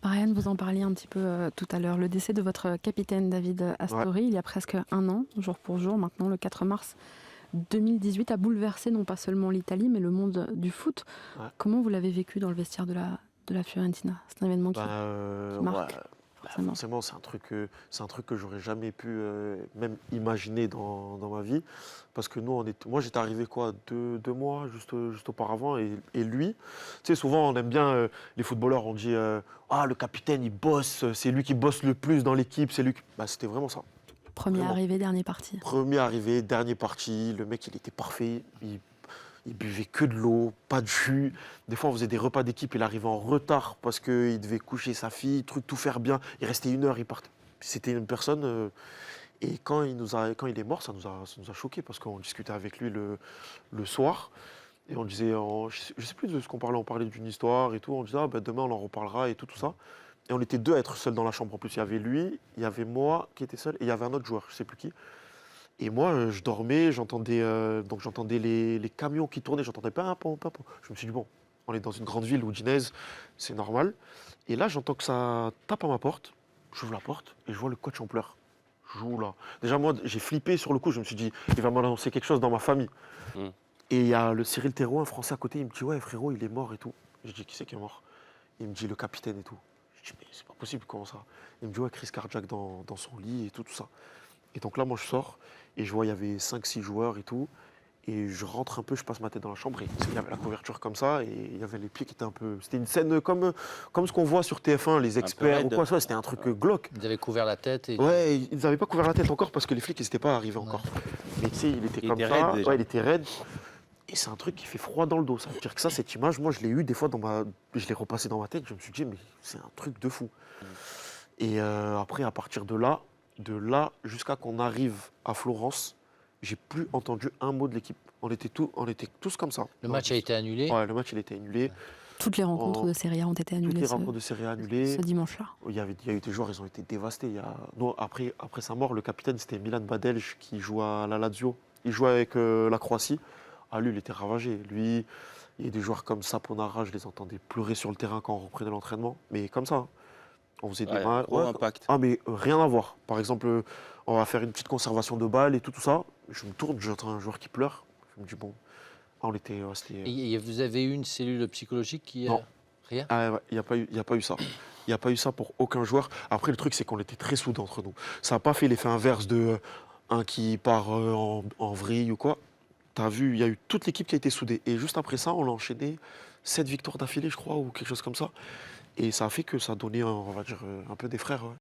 Ryan, vous en parliez un petit peu tout à l'heure. Le décès de votre capitaine David Ouais. Astori, il y a presque un an, jour pour jour, maintenant le 4 mars 2018, a bouleversé non pas seulement l'Italie, mais le monde du foot. Ouais. Comment vous l'avez vécu dans le vestiaire de la Fiorentina? C'est un événement qui Ouais. marque, Bah, forcément. forcément, c'est un truc que j'aurais jamais pu même imaginer dans ma vie. Parce que nous, moi, j'étais arrivé quoi, deux mois juste auparavant. Et lui, tu sais, souvent, on aime bien, les footballeurs, on dit ah, le capitaine, il bosse, c'est lui qui bosse le plus dans l'équipe. Bah, c'était vraiment ça. Premier Vraiment. arrivé, dernier parti. Premier arrivé, dernier parti. Le mec, il était parfait. Il buvait que de l'eau, pas de jus. Des fois, on faisait des repas d'équipe, il arrivait en retard parce qu'il devait coucher sa fille, tout faire bien. Il restait 1 heure, il partait. C'était une personne. Et quand il est mort, ça nous a choqués parce qu'on discutait avec lui le soir. Et on disait, je sais plus de ce qu'on parlait, on parlait d'une histoire et tout. On disait, ah, ben, demain, on en reparlera et tout ça. Et on était deux à être seuls dans la chambre. En plus, il y avait lui, il y avait moi qui était seul et il y avait un autre joueur, je sais plus qui. Et moi, je dormais, j'entendais les camions qui tournaient, j'entendais pas un pom. Je me suis dit, bon, on est dans une grande ville, Udinese, c'est normal. Et là, j'entends que ça tape à ma porte. J'ouvre la porte et je vois le coach en pleurs. Je joue là. Déjà, moi, j'ai flippé sur le coup. Je me suis dit, il va m'annoncer quelque chose dans ma famille. Mm. Et il y a le Cyril Thérault, un Français à côté, il me dit, ouais, frérot, il est mort et tout. Je dis, qui c'est qui est mort? Il me dit, le capitaine et tout. Je dis, mais c'est pas possible, comment ça? Il me dit, ouais, crise cardiaque dans son lit et tout ça. Et donc là, moi, je sors et je vois, il y avait 5-6 joueurs et tout. Et je rentre un peu, je passe ma tête dans la chambre et il y avait la couverture comme ça et il y avait les pieds qui étaient un peu... C'était une scène comme ce qu'on voit sur TF1, les experts ou raide. quoi. Ouais, c'était un truc glauque. Ils avaient couvert la tête et Ouais, ils n'avaient pas couvert la tête encore parce que les flics n'étaient pas arrivés encore. Mais tu sais, il était Il comme était ça. raide, déjà. Ouais, il était raide. Et c'est un truc qui fait froid dans le dos. Ça veut dire que ça, cette image, moi, je l'ai eu des fois Je l'ai repassé dans ma tête. Je me suis dit, mais c'est un truc de fou. Et après, à partir de là jusqu'à qu'on arrive à Florence, j'ai plus entendu un mot de l'équipe. On était tous comme ça. le match a été annulé. Ouais, le match, il a été annulé. Toutes les rencontres de Serie A ont été Toutes annulées les rencontres de série annulées. ce dimanche-là. Il y a eu des joueurs, ils ont été dévastés. Nous, après sa mort, le capitaine, c'était Milan Badelj qui joue à la Lazio. Il jouait avec la Croatie. Ah, lui, il était ravagé. Lui, il y a des joueurs comme Saponara, je les entendais pleurer sur le terrain quand on reprenait l'entraînement. Mais comme ça, hein. On faisait des matchs. Gros impact. Ah, mais rien à voir. Par exemple, on va faire une petite conservation de balles et tout ça. Je me tourne, j'entends un joueur qui pleure. Je me dis, bon, c'était... Et vous avez eu une cellule psychologique qui... Non. Rien. Ah ouais, il n'y a pas eu ça. Il n'y a pas eu ça pour aucun joueur. Après, le truc, c'est qu'on était très soudés entre nous. Ça n'a pas fait l'effet inverse de un qui part en vrille ou quoi. Tu as vu, il y a eu toute l'équipe qui a été soudée. Et juste après ça, on l'a enchaîné 7 victoires d'affilée, je crois, ou quelque chose comme ça. Et ça a fait que ça a donné, on va dire, un peu des frères. Ouais.